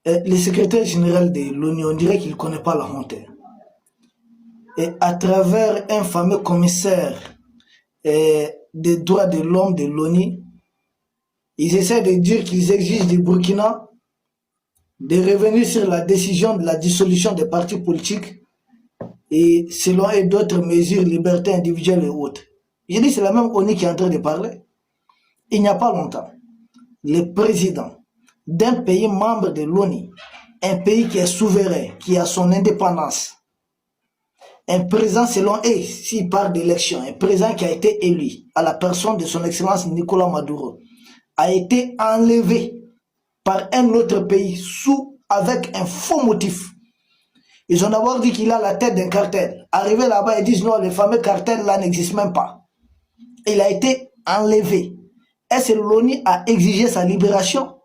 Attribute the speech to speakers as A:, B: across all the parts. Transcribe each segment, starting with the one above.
A: Le secrétaire général de l'ONU, on dirait qu'il ne connaît pas la honte. Et à travers un fameux commissaire des droits de l'homme de l'ONU, ils essaient de dire qu'ils exigent du Burkina de revenir sur la décision de la dissolution des partis politiques et selon eux d'autres mesures, liberté individuelle et autres. Je dis c'est la même ONU qui est en train de parler. Il n'y a pas longtemps, le président d'un pays membre de l'ONU, un pays qui est souverain, qui a son indépendance, un président selon eux, s'il parle d'élection, un président qui a été élu à la personne de son excellence Nicolas Maduro, a été enlevé par un autre pays avec un faux motif. Ils ont d'abord dit qu'il a la tête d'un cartel. Arrivé là-bas, ils disent non, le fameux cartel là n'existe même pas. Il a été enlevé. Est-ce que l'ONU a exigé sa libération?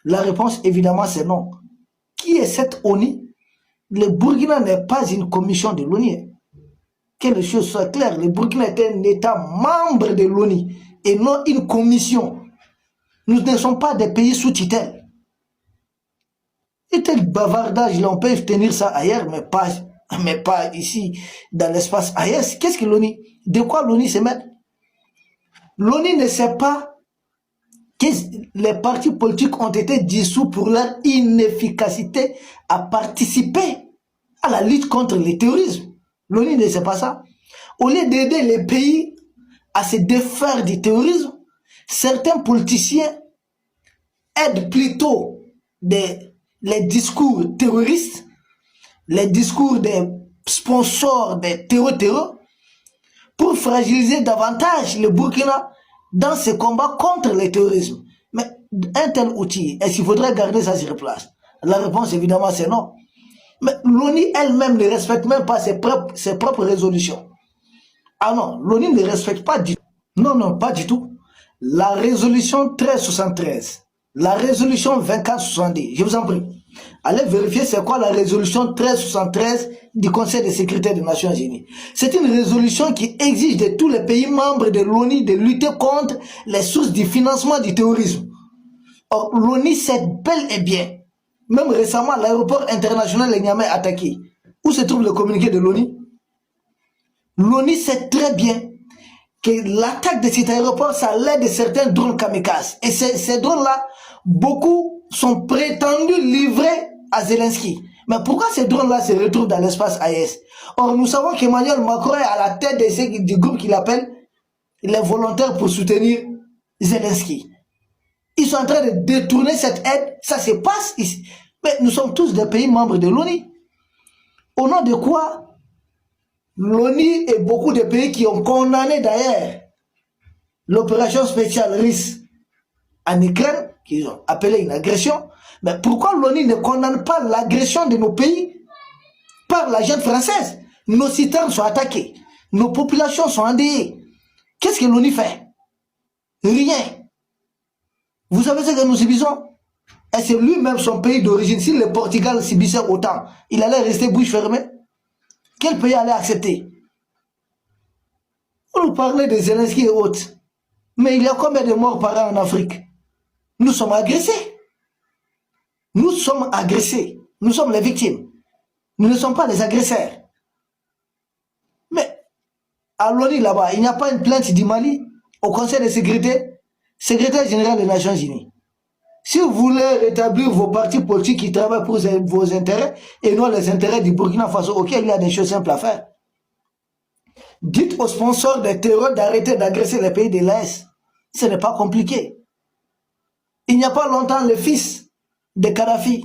A: La réponse évidemment c'est non. Qui est cette ONU? Le Burkina n'est pas une commission de l'ONU. Que les choses soient claires, le Burkina est un État membre de l'ONU et non une commission. Nous ne sommes pas des pays sous tutelle. Et tel bavardage, là, on peut tenir ça ailleurs, mais pas ici, dans l'espace ailleurs. Qu'est-ce que l'ONU? De quoi l'ONU se met? L'ONU ne sait pas que les partis politiques ont été dissous pour leur inefficacité à participer à la lutte contre le terrorisme. L'ONU ne sait pas ça. Au lieu d'aider les pays à se défaire du terrorisme, certains politiciens aident plutôt les discours terroristes, les discours des sponsors des terreurs, pour fragiliser davantage le Burkina dans ce combat contre le terrorisme. Mais un tel outil, est-ce qu'il faudrait garder ça sur place? La réponse évidemment c'est non. Mais l'ONU elle-même ne respecte même pas ses propres résolutions. Ah non, l'ONU ne respecte pas du tout. Non, non, pas du tout. La résolution 1373, la résolution 2470, je vous en prie. Allez vérifier c'est quoi la résolution 1373 du Conseil de sécurité des Nations Unies. C'est une résolution qui exige de tous les pays membres de l'ONU de lutter contre les sources du financement du terrorisme. Or, l'ONU sait bel et bien, même récemment, l'aéroport international de Niamey attaqué. Où se trouve le communiqué de l'ONU? L'ONU sait très bien que l'attaque de cet aéroport, ça l'aide de certains drones kamikazes. Et ces drones-là, beaucoup sont prétendus livrés à Zelensky. Mais pourquoi ces drones-là se retrouvent dans l'espace AES? Or, nous savons qu'Emmanuel Macron est à la tête du groupe qu'il appelle les volontaires pour soutenir Zelensky. Ils sont en train de détourner cette aide. Ça se passe ici. Mais nous sommes tous des pays membres de l'ONU. Au nom de quoi l'ONU et beaucoup de pays qui ont condamné d'ailleurs l'opération spéciale russe en Ukraine, qu'ils ont appelé une agression. Mais pourquoi l'ONU ne condamne pas l'agression de nos pays par la junte française? Nos citernes sont attaquées, nos populations sont endeuillées. Qu'est-ce que l'ONU fait? Rien. Vous savez ce que nous subissons? Et c'est lui-même son pays d'origine. Si le Portugal subissait autant, il allait rester bouche fermée. Quel pays allait accepter? On nous parlait de Zelensky et autres. Mais il y a combien de morts par an en Afrique? Nous sommes agressés. Nous sommes agressés. Nous sommes les victimes. Nous ne sommes pas les agresseurs. Mais à l'ONU là-bas, il n'y a pas une plainte du Mali au Conseil de sécurité, secrétaire général des Nations Unies. Si vous voulez rétablir vos partis politiques qui travaillent pour vos intérêts et non les intérêts du Burkina Faso, ok, il y a des choses simples à faire. Dites aux sponsors des terreurs d'arrêter d'agresser les pays de l'Est. Ce n'est pas compliqué. Il n'y a pas longtemps, le fils de Kadhafi,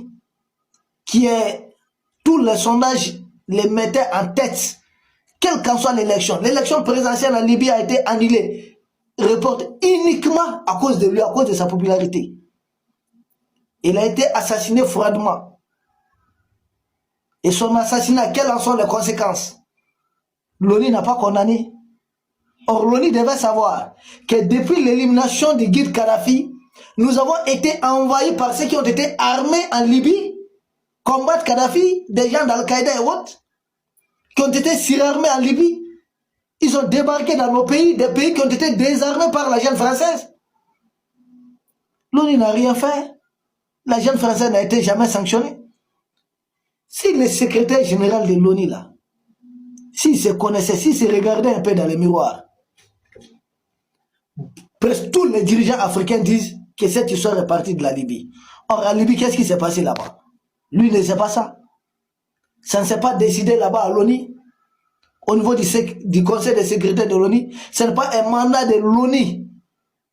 A: qui est, tous les sondages les mettaient en tête, quelle qu'en soit l'élection. L'élection présidentielle en Libye a été annulée, reportée uniquement à cause de lui, à cause de sa popularité. Il a été assassiné froidement. Et son assassinat, quelles en sont les conséquences? L'ONU n'a pas condamné. Or, l'ONU devait savoir que depuis l'élimination du guide Kadhafi, nous avons été envahis par ceux qui ont été armés en Libye, combattre Kadhafi, des gens d'Al-Qaïda et autres, qui ont été surarmés en Libye. Ils ont débarqué dans nos pays, des pays qui ont été désarmés par la junte française. L'ONU n'a rien fait. La jeune française n'a été jamais sanctionnée. Si le secrétaire général de l'ONU, là, s'il se connaissait, s'il se regardait un peu dans le miroir, presque tous les dirigeants africains disent que cette histoire est partie de la Libye. Or, en Libye, qu'est-ce qui s'est passé là-bas? Lui ne sait pas ça. Ça ne s'est pas décidé là-bas à l'ONU. Au niveau du Conseil des secrétaires de l'ONU, ce n'est pas un mandat de l'ONU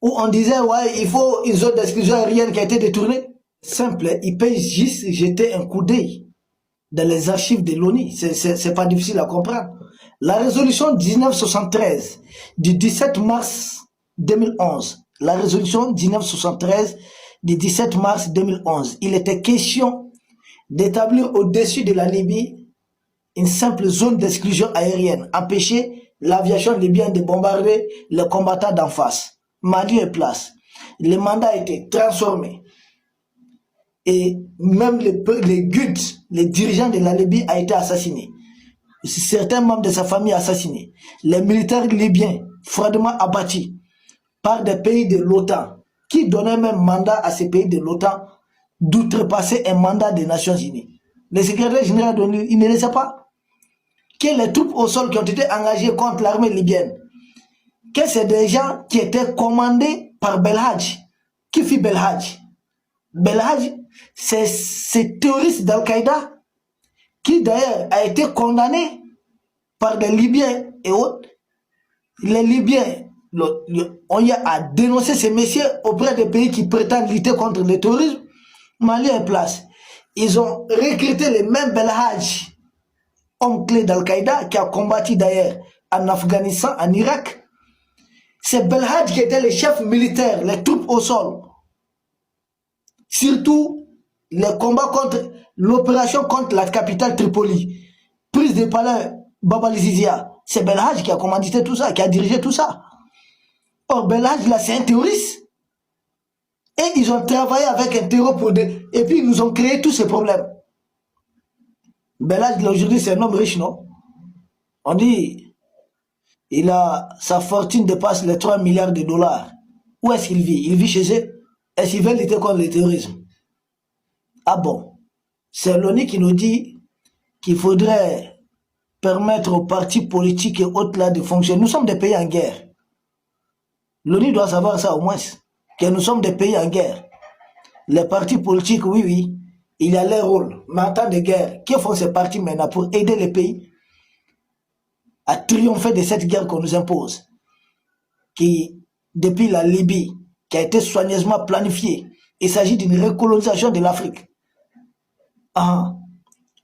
A: où on disait, ouais, il faut une zone d'exclusion aérienne qui a été détournée. Simple, il peut juste jeter un coup d'œil dans les archives de l'ONU. C'est pas difficile à comprendre. La résolution 1973 du 17 mars 2011, la résolution 1973 du 17 mars 2011, il était question d'établir au-dessus de la Libye une simple zone d'exclusion aérienne, empêcher l'aviation libyenne de bombarder les combattants d'en face. Mali est place. Le mandat a été transformé. Et même les GUD, les dirigeants de la Libye, a été assassiné. Certains membres de sa famille assassinés. Les militaires libyens froidement abattus par des pays de l'OTAN, qui donnaient même mandat à ces pays de l'OTAN d'outrepasser un mandat des Nations Unies. Le secrétaire général de l'ONU, il ne le sait pas. Que les troupes au sol qui ont été engagées contre l'armée libyenne, que c'est des gens qui étaient commandés par Belhadj. Qui fit Belhadj? Belhadj, c'est ce terroriste d'Al-Qaïda qui d'ailleurs a été condamné par des Libyens et autres. Les Libyens, on y a dénoncé ces messieurs auprès des pays qui prétendent lutter contre le terrorisme. Mali est place. Ils ont recruté les mêmes Belhadj, homme clé d'Al-Qaïda, qui a combattu d'ailleurs en Afghanistan, en Irak. C'est Belhadj qui était le chef militaire, les troupes au sol. Surtout les combats contre l'opération contre la capitale Tripoli, prise de palais Baba-Lizizia. C'est Belhadj qui a commandité tout ça, qui a dirigé tout ça. Or, Belhadj, là, c'est un terroriste. Et ils ont travaillé avec un terror pour des... Et puis, ils nous ont créé tous ces problèmes. Belhadj, aujourd'hui, c'est un homme riche, non? On dit, sa fortune dépasse les 3 milliards de dollars. Où est-ce qu'il vit? Il vit chez eux. Est-ce qu'il veut lutter contre le terrorisme? Ah bon? C'est l'ONU qui nous dit qu'il faudrait permettre aux partis politiques et autres là de fonctionner. Nous sommes des pays en guerre. L'ONU doit savoir ça au moins, que nous sommes des pays en guerre. Les partis politiques, oui, oui, il y a leur rôle. Mais en temps de guerre, que font ces partis maintenant pour aider les pays à triompher de cette guerre qu'on nous impose? Qui, depuis la Libye, qui a été soigneusement planifiée, il s'agit d'une recolonisation de l'Afrique. Ah,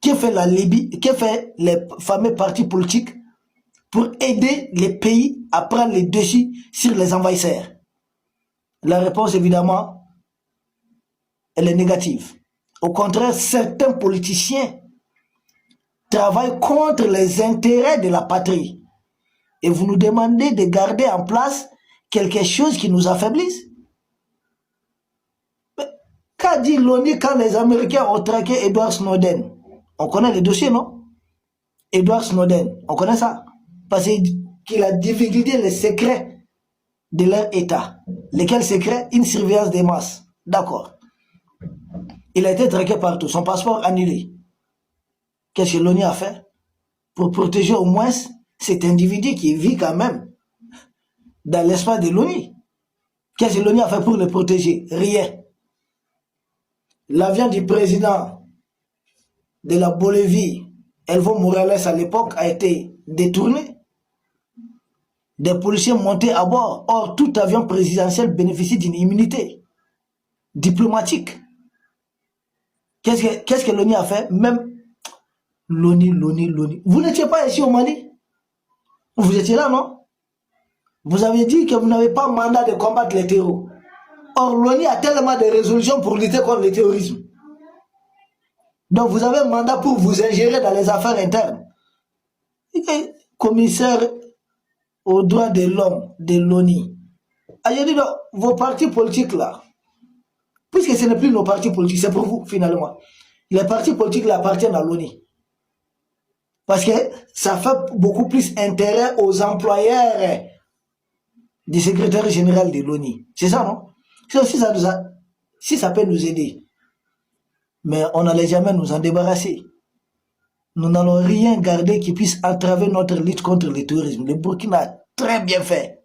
A: que fait la Libye, que fait les fameux partis politiques pour aider les pays à prendre les dessus sur les envahisseurs? La réponse, évidemment, elle est négative. Au contraire, certains politiciens travaillent contre les intérêts de la patrie. Et vous nous demandez de garder en place quelque chose qui nous affaiblisse. Qu'a dit l'ONU quand les Américains ont traqué Edward Snowden? On connaît le dossier, non? Edward Snowden, on connaît ça? Parce qu'il a divulgué les secrets de leur État. Lesquels secrets? Une surveillance des masses. D'accord. Il a été traqué partout, son passeport annulé. Qu'est-ce que l'ONU a fait? Pour protéger au moins cet individu qui vit quand même dans l'espace de l'ONU. Qu'est-ce que l'ONU a fait pour le protéger? Rien. L'avion du président de la Bolivie, Evo Morales à l'époque, a été détourné. Des policiers montés à bord. Or, tout avion présidentiel bénéficie d'une immunité diplomatique. Qu'est-ce que l'ONU a fait? Même l'ONU. Vous n'étiez pas ici au Mali? Vous étiez là, non? Vous avez dit que vous n'avez pas mandat de combattre les terroristes. Or, l'ONU a tellement de résolutions pour lutter contre le terrorisme. Donc, vous avez un mandat pour vous ingérer dans les affaires internes. Et commissaire aux droits de l'homme de l'ONU. Ah, j'ai dit, non, vos partis politiques là, puisque ce n'est plus nos partis politiques, c'est pour vous, finalement. Les partis politiques là appartiennent à l'ONU. Parce que ça fait beaucoup plus intérêt aux employeurs du secrétaire général de l'ONU. C'est ça, non? Si ça peut nous aider, Mais on n'allait jamais nous en débarrasser. Nous n'allons rien garder qui puisse entraver notre lutte contre le terrorisme. Le Burkina a très bien fait.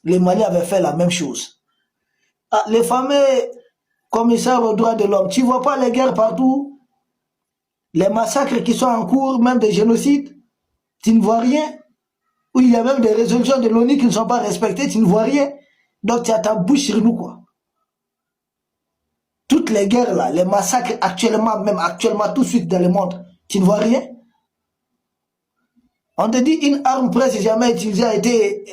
A: Les Mali avaient fait la même chose. Ah, les fameux commissaires aux droits de l'homme, tu ne vois pas les guerres partout? Les massacres qui sont en cours, même des génocides, tu ne vois rien? Où il y a même des résolutions de l'ONU qui ne sont pas respectées, tu ne vois rien? Donc tu as ta bouche sur nous, quoi. Toutes les guerres là, les massacres actuellement, même actuellement, tout de suite dans le monde, tu ne vois rien? On te dit une arme presque jamais utilisée a été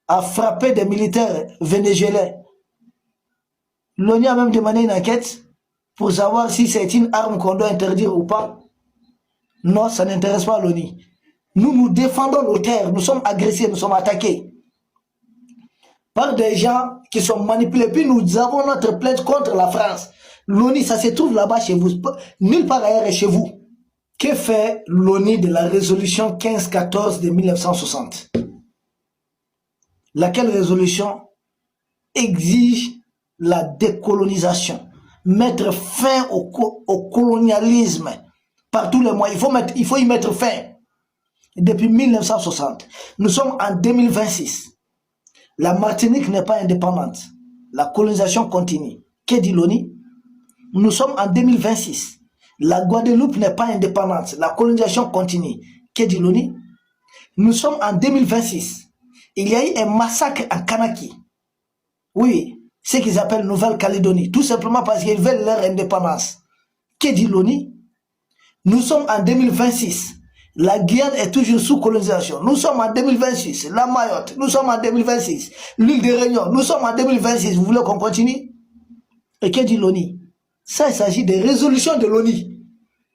A: à frapper des militaires vénézuéliens. L'ONU a même demandé une enquête pour savoir si c'est une arme qu'on doit interdire ou pas. Non, ça n'intéresse pas l'ONU. Nous, nous défendons nos terres, nous sommes agressés, nous sommes attaqués par des gens qui sont manipulés. Puis nous avons notre plainte contre la France. L'ONU, ça se trouve là-bas chez vous, nulle part ailleurs est chez vous. Que fait l'ONU de la résolution 1514 de 1960? Laquelle résolution exige la décolonisation, mettre fin au colonialisme par tous les moyens. Il faut y mettre fin. Depuis 1960, nous sommes en 2026. La Martinique n'est pas indépendante. La colonisation continue. Que dit l'ONU? Nous sommes en 2026. La Guadeloupe n'est pas indépendante. La colonisation continue. Que dit l'ONU? Nous sommes en 2026. Il y a eu un massacre en Kanaki. Oui, ce qu'ils appellent Nouvelle-Calédonie. Tout simplement parce qu'ils veulent leur indépendance. Que dit l'ONU? Nous sommes en 2026. La Guyane est toujours sous colonisation. Nous sommes en 2026. La Mayotte, nous sommes en 2026. L'île de Réunion, nous sommes en 2026. Vous voulez qu'on continue? Et que dit l'ONU? Ça, il s'agit des résolutions de l'ONU.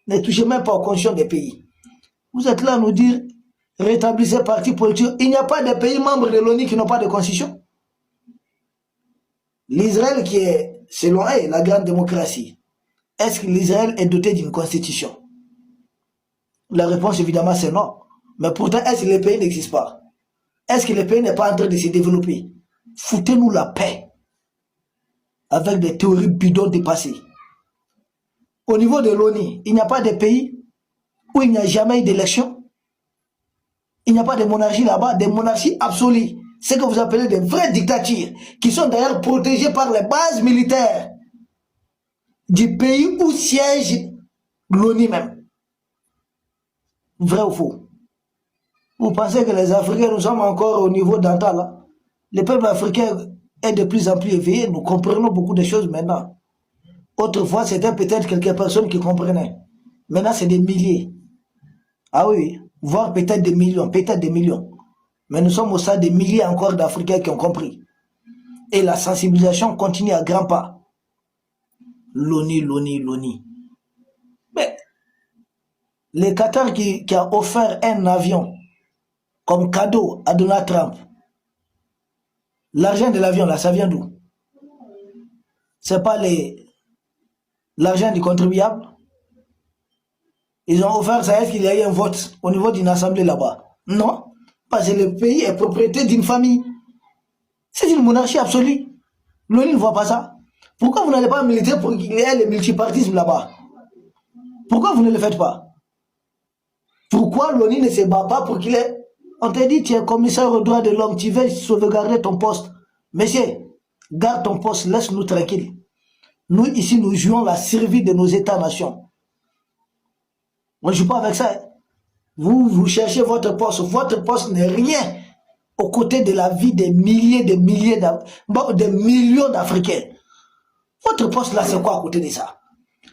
A: Ne touchez même pas aux constitutions des pays. Vous êtes là à nous dire, rétablissez parti politique. Il n'y a pas de pays membres de l'ONU qui n'ont pas de constitution. L'Israël qui est, selon eux, la grande démocratie, est-ce que l'Israël est doté d'une constitution? La réponse, évidemment, c'est non. Mais pourtant, est-ce que les pays n'existent pas? Est-ce que le pays n'est pas en train de se développer? Foutez-nous la paix avec des théories bidons dépassées. Au niveau de l'ONU, il n'y a pas de pays où il n'y a jamais eu d'élection. Il n'y a pas de monarchie là-bas, des monarchies absolues. Ce que vous appelez des vraies dictatures, qui sont d'ailleurs protégées par les bases militaires du pays où siège l'ONU même. Vrai ou faux? Vous pensez que les Africains, nous sommes encore au niveau d'antan là? Le peuple africain est de plus en plus éveillé, nous comprenons beaucoup de choses maintenant. Autrefois, c'était peut-être quelques personnes qui comprenaient. Maintenant, c'est des milliers. Ah oui, voire peut-être des millions, peut-être des millions. Mais nous sommes au sein des milliers encore d'Africains qui ont compris. Et la sensibilisation continue à grands pas. L'ONU, l'ONU, l'ONU. Mais le Qatar qui a offert un avion comme cadeau à Donald Trump, l'argent de l'avion là, ça vient d'où? C'est pas l'argent du contribuable? Ils ont offert ça, est-ce qu'il y a eu un vote au niveau d'une assemblée là-bas? Non, parce que le pays est propriété d'une famille. C'est une monarchie absolue. L'ONU ne voit pas ça. Pourquoi vous n'allez pas militer pour qu'il y ait le multipartisme là-bas? Pourquoi vous ne le faites pas? Pourquoi l'ONU ne se bat pas pour qu'il ait... On t'a dit, tu es commissaire aux droits de l'homme, tu veux sauvegarder ton poste. Monsieur, garde ton poste, laisse-nous tranquilles. Nous, ici, nous jouons la survie de nos États-nations. On ne joue pas avec ça. Vous cherchez votre poste. Votre poste n'est rien aux côtés de la vie des milliers, des millions d'Africains. Votre poste là, c'est quoi à côté de ça?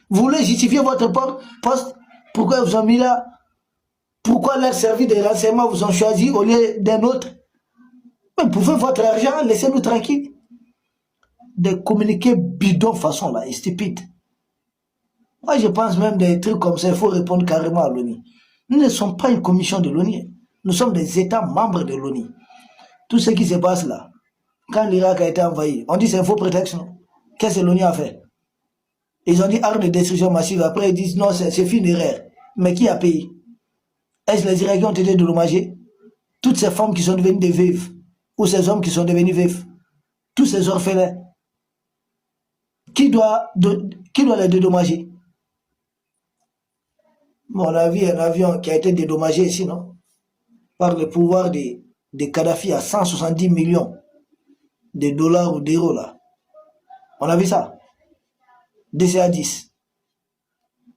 A: Vous voulez justifier votre poste? Pourquoi ils vous ont mis là? Pourquoi leur service de renseignement vous ont choisi au lieu d'un autre? Mais vous pouvez votre argent, laissez-nous tranquilles. Des communiqués bidons façon là, et stupides. Moi, je pense même des trucs comme ça, il faut répondre carrément à l'ONU. Nous ne sommes pas une commission de l'ONU. Nous sommes des États membres de l'ONU. Tout ce qui se passe là, quand l'Irak a été envahi, on dit c'est un faux prétexte, non? Qu'est-ce que l'ONU a fait? Ils ont dit arme de destruction massive. Après, ils disent non, c'est une erreur. Mais qui a payé? Est-ce que les Irakiens ont été dédommagés? Toutes ces femmes qui sont devenues des veuves, ou ces hommes qui sont devenus veufs, tous ces orphelins. qui doit les dédommager? Bon, on a vu un avion qui a été dédommagé ici, non? Par le pouvoir de Kadhafi à 170 millions de dollars ou d'euros, là. On a vu ça? DCA 10.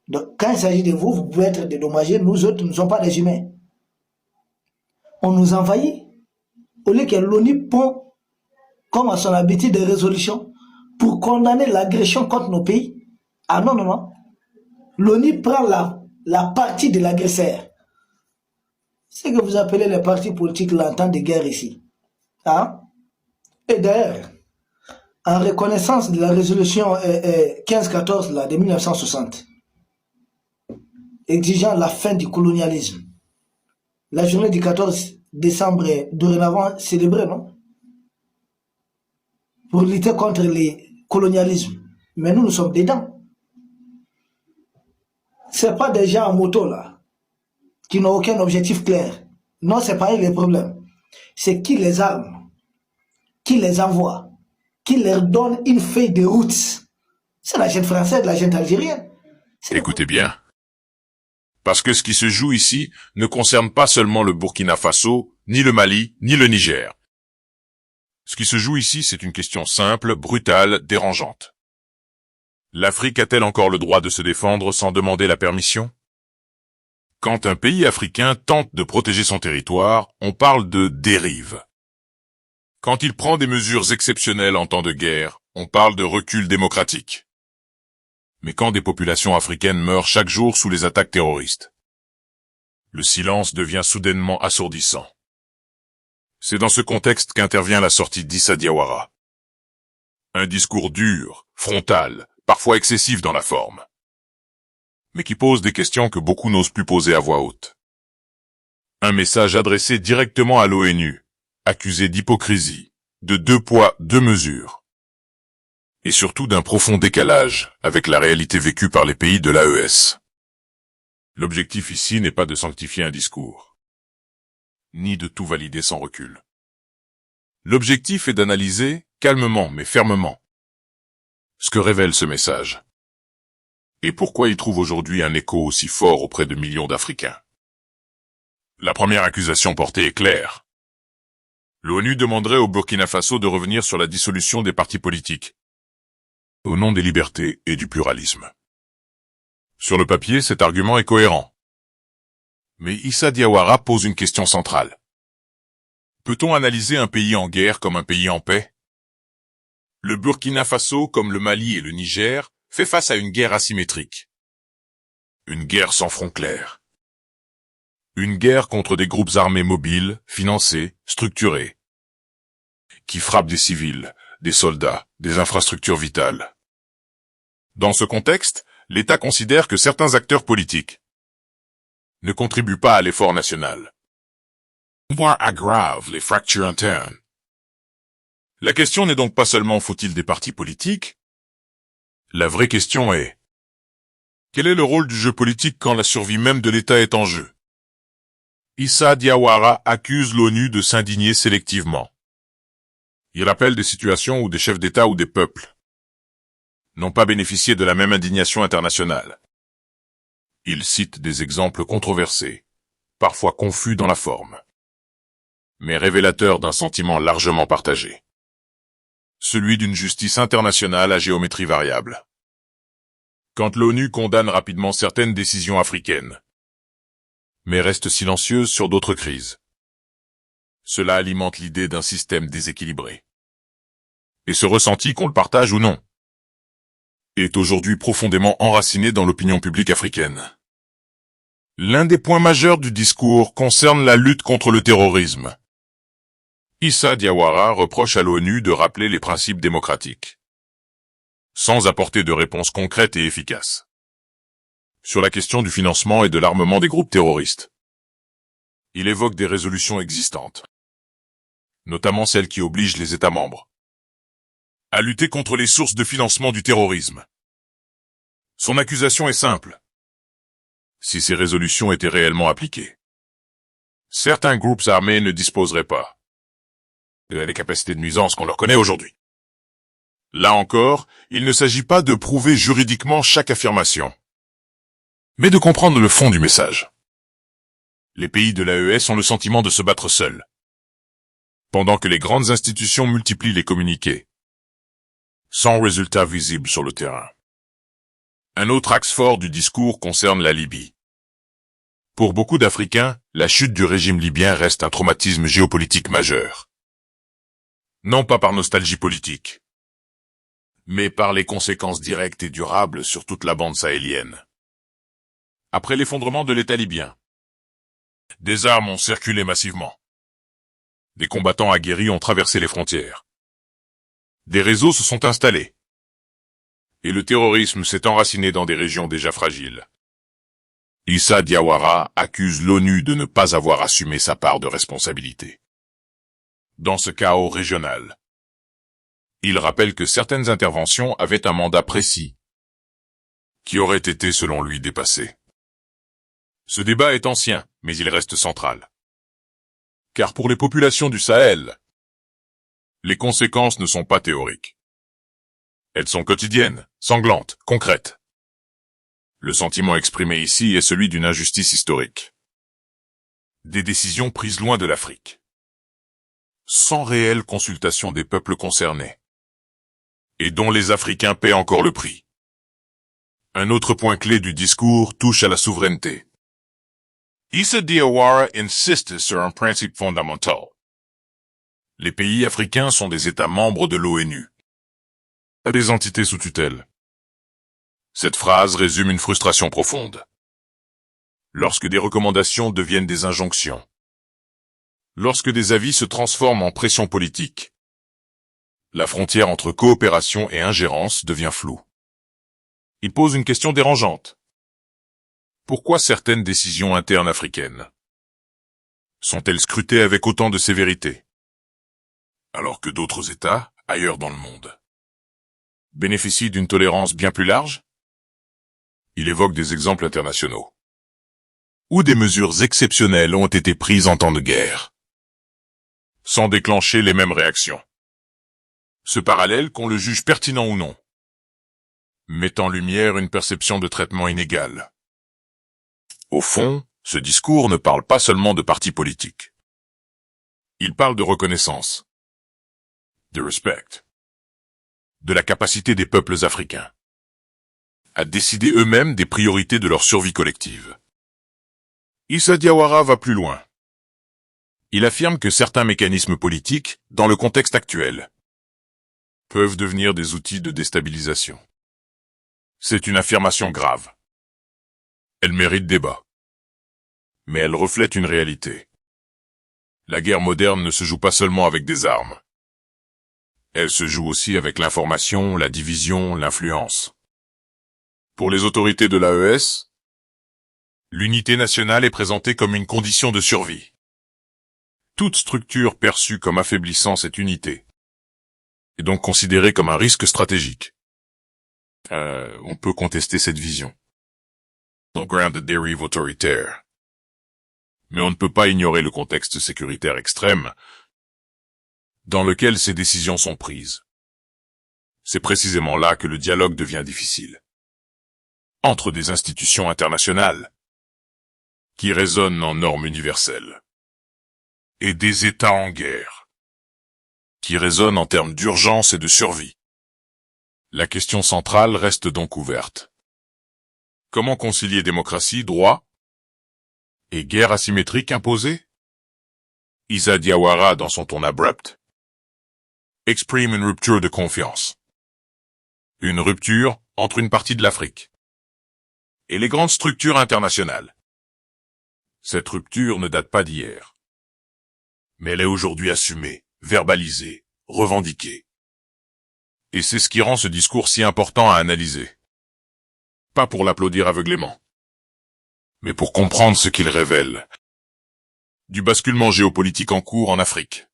A: Donc, quand il s'agit de vous, vous pouvez être dédommagés. Nous autres, nous ne sommes pas des humains. On nous envahit. Au lieu que l'ONU pond, comme à son habitude, des résolutions pour condamner l'agression contre nos pays. Ah non, non, non. L'ONU prend la partie de l'agresseur. C'est ce que vous appelez les partis politiques l'entente de guerre ici. Hein? Et d'ailleurs, en reconnaissance de la résolution 1514 là, de 1960, exigeant la fin du colonialisme, la journée du 14 décembre est dorénavant célébrée, non? Pour lutter contre le colonialisme. Mais nous sommes dedans. Ce n'est pas des gens en moto là, qui n'ont aucun objectif clair. Non, ce n'est pas eux le problème. C'est qui les arme, qui les envoie, qui leur donne une feuille de route. C'est la gente française, la gente algérienne.
B: Écoutez bien. Parce que ce qui se joue ici ne concerne pas seulement le Burkina Faso, ni le Mali, ni le Niger. Ce qui se joue ici, c'est une question simple, brutale, dérangeante. L'Afrique a-t-elle encore le droit de se défendre sans demander la permission? Quand un pays africain tente de protéger son territoire, on parle de dérive. Quand il prend des mesures exceptionnelles en temps de guerre, on parle de recul démocratique. Mais quand des populations africaines meurent chaque jour sous les attaques terroristes, le silence devient soudainement assourdissant. C'est dans ce contexte qu'intervient la sortie d'Issa Diawara. Un discours dur, frontal, parfois excessif dans la forme, mais qui pose des questions que beaucoup n'osent plus poser à voix haute. Un message adressé directement à l'ONU, accusé d'hypocrisie, de deux poids, deux mesures, et surtout d'un profond décalage avec la réalité vécue par les pays de l'AES. L'objectif ici n'est pas de sanctifier un discours, ni de tout valider sans recul. L'objectif est d'analyser, calmement mais fermement, ce que révèle ce message, et pourquoi il trouve aujourd'hui un écho aussi fort auprès de millions d'Africains. La première accusation portée est claire. L'ONU demanderait au Burkina Faso de revenir sur la dissolution des partis politiques, au nom des libertés et du pluralisme. Sur le papier, cet argument est cohérent. Mais Issa Diawara pose une question centrale. Peut-on analyser un pays en guerre comme un pays en paix? Le Burkina Faso, comme le Mali et le Niger, fait face à une guerre asymétrique. Une guerre sans front clair. Une guerre contre des groupes armés mobiles, financés, structurés, qui frappent des civils, des soldats, des infrastructures vitales. Dans ce contexte, l'État considère que certains acteurs politiques ne contribuent pas à l'effort national, voire aggravent les fractures internes. La question n'est donc pas seulement faut-il des partis politiques? La vraie question est, quel est le rôle du jeu politique quand la survie même de l'État est en jeu? Issa Diawara accuse l'ONU de s'indigner sélectivement. Il rappelle des situations où des chefs d'État ou des peuples n'ont pas bénéficié de la même indignation internationale. Il cite des exemples controversés, parfois confus dans la forme, mais révélateurs d'un sentiment largement partagé. Celui d'une justice internationale à géométrie variable. Quand l'ONU condamne rapidement certaines décisions africaines, mais reste silencieuse sur d'autres crises, cela alimente l'idée d'un système déséquilibré. Et ce ressenti, qu'on le partage ou non, est aujourd'hui profondément enraciné dans l'opinion publique africaine. L'un des points majeurs du discours concerne la lutte contre le terrorisme. Issa Diawara reproche à l'ONU de rappeler les principes démocratiques, sans apporter de réponse concrète et efficace. Sur la question du financement et de l'armement des groupes terroristes, il évoque des résolutions existantes, notamment celles qui obligent les États membres à lutter contre les sources de financement du terrorisme. Son accusation est simple. Si ces résolutions étaient réellement appliquées, certains groupes armés ne disposeraient pas de la capacité de nuisance qu'on leur connaît aujourd'hui. Là encore, il ne s'agit pas de prouver juridiquement chaque affirmation, mais de comprendre le fond du message. Les pays de l'AES ont le sentiment de se battre seuls, pendant que les grandes institutions multiplient les communiqués, sans résultat visible sur le terrain. Un autre axe fort du discours concerne la Libye. Pour beaucoup d'Africains, la chute du régime libyen reste un traumatisme géopolitique majeur. Non pas par nostalgie politique, mais par les conséquences directes et durables sur toute la bande sahélienne. Après l'effondrement de l'État libyen, des armes ont circulé massivement. Des combattants aguerris ont traversé les frontières. Des réseaux se sont installés. Et le terrorisme s'est enraciné dans des régions déjà fragiles. Issa Diawara accuse l'ONU de ne pas avoir assumé sa part de responsabilité dans ce chaos régional. Il rappelle que certaines interventions avaient un mandat précis, qui aurait été selon lui dépassé. Ce débat est ancien, mais il reste central. Car pour les populations du Sahel, les conséquences ne sont pas théoriques. Elles sont quotidiennes, sanglantes, concrètes. Le sentiment exprimé ici est celui d'une injustice historique. Des décisions prises loin de l'Afrique, sans réelle consultation des peuples concernés, et dont les Africains paient encore le prix. Un autre point clé du discours touche à la souveraineté. Issa Diawara insiste sur un principe fondamental. Les pays africains sont des États membres de l'ONU, des entités sous tutelle. Cette phrase résume une frustration profonde. Lorsque des recommandations deviennent des injonctions, lorsque des avis se transforment en pression politique, la frontière entre coopération et ingérence devient floue. Il pose une question dérangeante. Pourquoi certaines décisions internes africaines sont-elles scrutées avec autant de sévérité, alors que d'autres États, ailleurs dans le monde, bénéficient d'une tolérance bien plus large? Il évoque des exemples internationaux, où des mesures exceptionnelles ont été prises en temps de guerre, sans déclencher les mêmes réactions. Ce parallèle, qu'on le juge pertinent ou non, met en lumière une perception de traitement inégal. Au fond, ce discours ne parle pas seulement de partis politiques. Il parle de reconnaissance, de respect, de la capacité des peuples africains à décider eux-mêmes des priorités de leur survie collective. Issa Diawara va plus loin. Il affirme que certains mécanismes politiques, dans le contexte actuel, peuvent devenir des outils de déstabilisation. C'est une affirmation grave. Elle mérite débat. Mais elle reflète une réalité. La guerre moderne ne se joue pas seulement avec des armes. Elle se joue aussi avec l'information, la division, l'influence. Pour les autorités de l'AES, l'unité nationale est présentée comme une condition de survie. Toute structure perçue comme affaiblissant cette unité est donc considérée comme un risque stratégique. On peut contester cette vision. On ground de dérive autoritaire. Mais on ne peut pas ignorer le contexte sécuritaire extrême dans lequel ces décisions sont prises. C'est précisément là que le dialogue devient difficile. Entre des institutions internationales qui résonnent en normes universelles et des États en guerre qui résonnent en termes d'urgence et de survie. La question centrale reste donc ouverte. Comment concilier démocratie, droit et guerre asymétrique imposée? Issa Diawara, dans son ton abrupt, exprime une rupture de confiance. Une rupture entre une partie de l'Afrique et les grandes structures internationales. Cette rupture ne date pas d'hier, mais elle est aujourd'hui assumée, verbalisée, revendiquée. Et c'est ce qui rend ce discours si important à analyser. Pas pour l'applaudir aveuglément, mais pour comprendre ce qu'il révèle du basculement géopolitique en cours en Afrique.